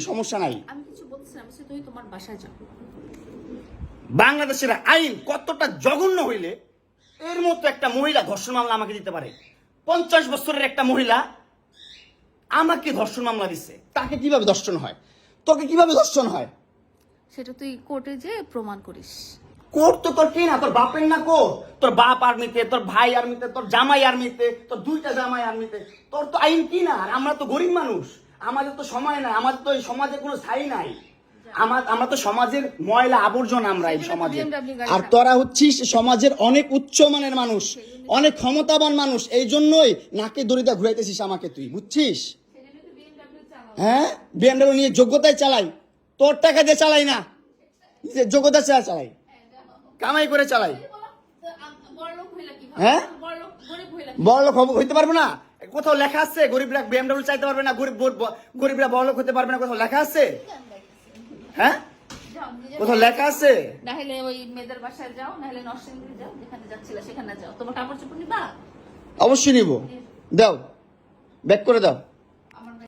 সমস্যা নাই। আমি কিছু বলছিলাম, তুই তোমার বাসায় যাও। বাংলাদেশের আইন কতটা জঘন্য হইলে এর মতো একটা মহিলা ধর্ষণ মামলা আমাকে দিতে পারে? 50 বছরের একটা মহিলা আমাকে ধর্ষণ মামলা দিচ্ছে। তাকে কিভাবে ধর্ষণ হয়? তোকে কিভাবে ধর্ষণ হয়? সেটা তুই কোর্টে যে প্রমাণ করিস। কোর্ট তো তোর কি না, তোর বাপের না কোর্ট? তোর বাপ আর্মিতে, তোর ভাই আর্মিতে, তোর জামাই আর্মিতে, তোর 2টা জামাই আর্মিতে। তোর তো আইন কি না? আর আমরা তো গরিব মানুষ, আমাদের তো সময় নাই, আমাদের তো এই সমাজে কোনো ছাই নাই। আমরা তো সমাজের ময়লা আবর্জনা, আমরা এই সমাজে। আর তোরা হচ্ছিস সমাজের অনেক উচ্চমানের মানুষ, অনেক ক্ষমতাবান মানুষ, এই জন্যই নাকে দড়িটা ঘুরাইতেছিস আমাকে, তুই বুঝছিস? হ্যাঁ, বিএমডব্লিউ নিয়ে যোগ্যতায় চালাই, তোর টাকা দিয়ে চালাই না, যে যোগ্যতা চালাই, কামাই করে চালাই। হ্যাঁ, বড়লোক হইতে পারবো না? কোথাও লেখা আছে গরিবরা বিএমডব্লিউ চাইতে পারবে না? গরিবরা বড়লোক হতে পারবে না? কোথাও লেখা আছে? হ্যাঁ, কোথাও লেখা আছে? নাহলে ওই মেয়েদের বাসায় যাও, নাহলে নরসিংদী যাও, যেখানে যাচ্ছিলে সেখানে যাও। তোমার কাপড় চোপড় নিবা? অবশ্যই নিব। দাও, ব্যাক করে দাও।